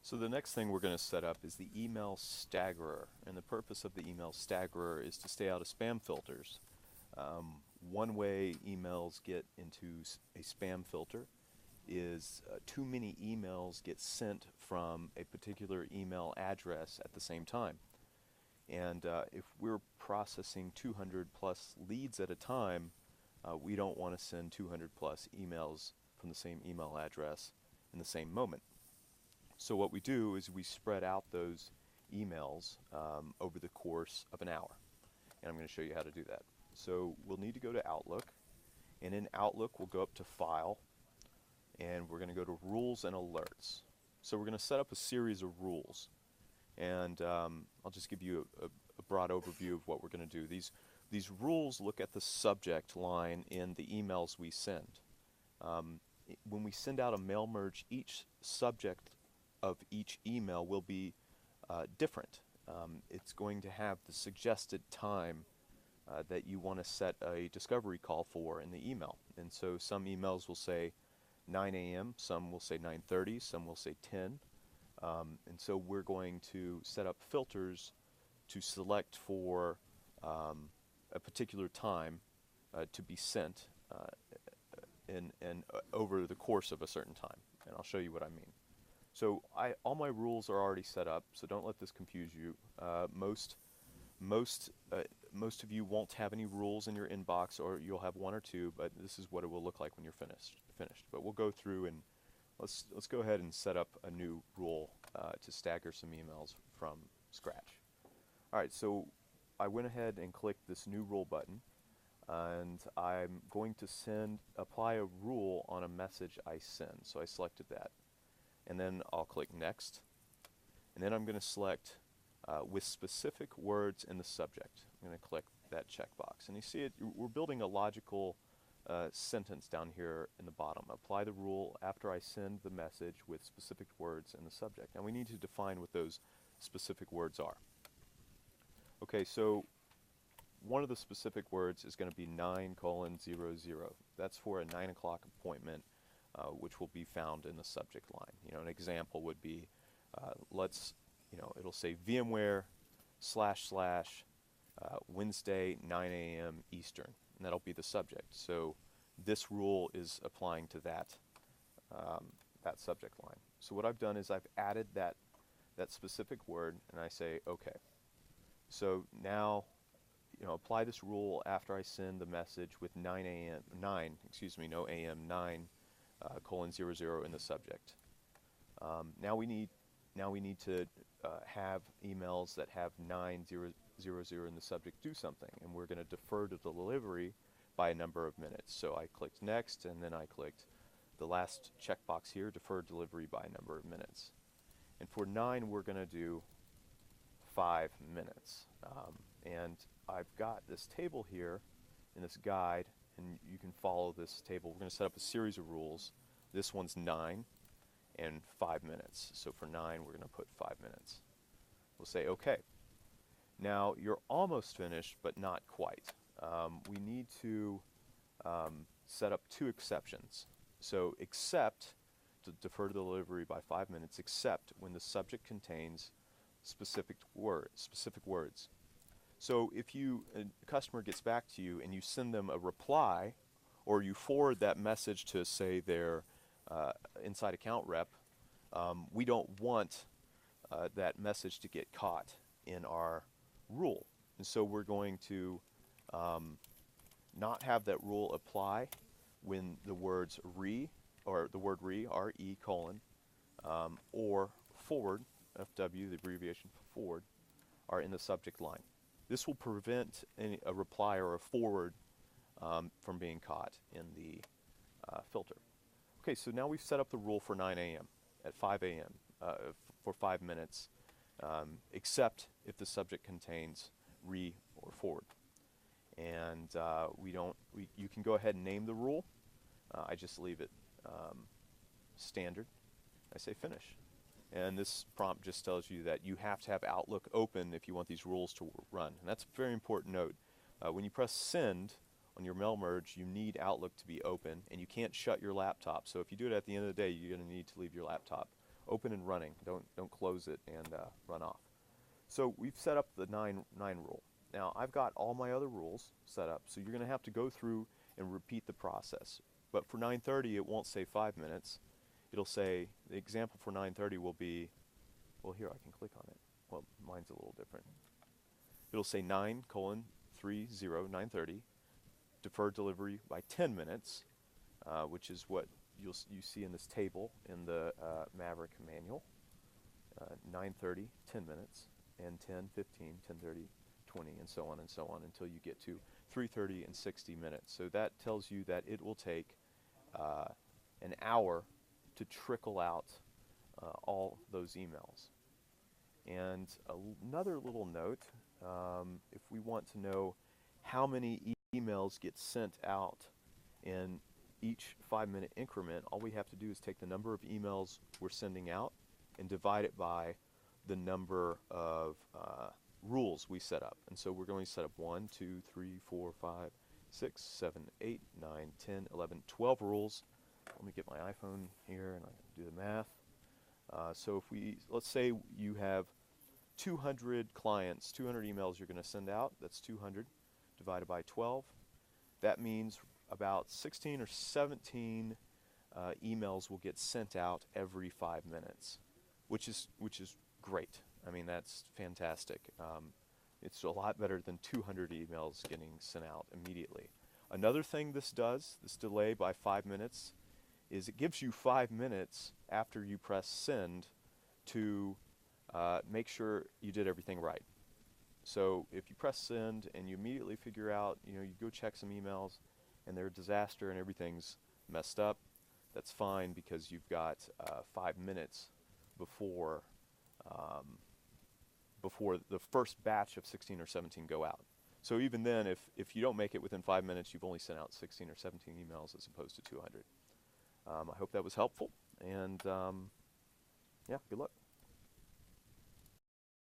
So the next thing we're going to set up is the email staggerer, and the purpose of the email staggerer is to stay out of spam filters. One way emails get into a spam filter is too many emails get sent from a particular email address at the same time. And if we're processing 200 plus leads at a time, we don't want to send 200 plus emails from the same email address in the same moment. So what we do is we spread out those emails over the course of an hour. And I'm going to show you how to do that. So we'll need to go to Outlook. And in Outlook, we'll go up to File. And we're going to go to Rules and Alerts. So we're going to set up a series of rules. And I'll just give you a broad overview of what we're going to do. These rules look at the subject line in the emails we send. When we send out a mail merge, each subject of each email will be different. It's going to have the suggested time that you want to set a discovery call for in the email. And so some emails will say 9 a.m., some will say 9:30, some will say 10. And so we're going to set up filters to select for a particular time to be sent over the course of a certain time. And I'll show you what I mean. So all my rules are already set up, so don't let this confuse you. Most of you won't have any rules in your inbox, or you'll have one or two, but this is what it will look like when you're finished. But we'll go through and let's go ahead and set up a new rule to stagger some emails from scratch. All right, so I went ahead and clicked this new rule button, and I'm going to apply a rule on a message I send. So I selected that. And then I'll click Next. And then I'm going to select with specific words in the subject. I'm going to click that checkbox. And you see it, we're building a logical sentence down here in the bottom. Apply the rule after I send the message with specific words in the subject. And we need to define what those specific words are. Okay, so one of the specific words is going to be 9:00. That's for a 9 o'clock appointment, which will be found in the subject line. You know, an example would be, it'll say VMware / Wednesday 9 a.m. Eastern, and that'll be the subject. So this rule is applying to that subject line. So what I've done is I've added that specific word, and I say OK. So now, apply this rule after I send the message with 9 a.m. 9, no a.m. 9:00 in the subject. Now we need to have emails that have 9:00 in the subject do something, and we're going to defer the delivery by a number of minutes. So I clicked Next, and then I clicked the last checkbox here, Defer Delivery by a number of minutes. And for 9, we're going to do 5 minutes. And I've got this table here in this guide, and you can follow this table. We're going to set up a series of rules. This one's 9 and 5 minutes. So for 9, we're going to put 5 minutes. We'll say OK. Now, you're almost finished, but not quite. We need to set up 2 exceptions. So except, to defer delivery by 5 minutes, except when the subject contains specific words. So if a customer gets back to you and you send them a reply, or you forward that message to, say, their inside account rep, we don't want that message to get caught in our rule. And so we're going to not have that rule apply when the words R-E, or forward, FW, the abbreviation for forward, are in the subject line. This will prevent a reply or a forward from being caught in the filter. Okay, so now we've set up the rule for 9 a.m. at 5 a.m. For 5 minutes, except if the subject contains re or forward. And you can go ahead and name the rule. I just leave it standard. I say finish. And this prompt just tells you that you have to have Outlook open if you want these rules to run. And that's a very important note. When you press send on your mail merge, you need Outlook to be open, and you can't shut your laptop. So if you do it at the end of the day, you're going to need to leave your laptop open and running. Don't close it and run off. So we've set up the 9 rule. Now I've got all my other rules set up, so you're going to have to go through and repeat the process. But for 9:30, it won't say 5 minutes. It'll say, the example for 9:30 will be, well, here, I can click on it. Well, mine's a little different. It'll say 9:30, deferred delivery by 10 minutes, which is what you see in this table in the Maverick manual. 9:30, 10 minutes, and 10, 15, 10:30, 20, and so on until you get to 3:30 and 60 minutes. So that tells you that it will take an hour to trickle out all those emails. And another little note, if we want to know how many emails get sent out in each 5-minute increment, all we have to do is take the number of emails we're sending out and divide it by the number of rules we set up. And so we're going to set up 1, 2, 3, 4, 5, 6, 7, 8, 9, 10, 11, 12 rules. Let me get my iPhone here and I can do the math. So if let's say you have 200 clients, 200 emails you're going to send out, that's 200 divided by 12. That means about 16 or 17 emails will get sent out every 5 minutes, which is great. I mean, that's fantastic. It's a lot better than 200 emails getting sent out immediately. Another thing this does, this delay by 5 minutes, is it gives you 5 minutes after you press send to make sure you did everything right. So if you press send and you immediately figure out, you go check some emails and they're a disaster and everything's messed up, that's fine because you've got 5 minutes before the first batch of 16 or 17 go out. So even then, if you don't make it within 5 minutes, you've only sent out 16 or 17 emails as opposed to 200. I hope that was helpful, and yeah, good luck.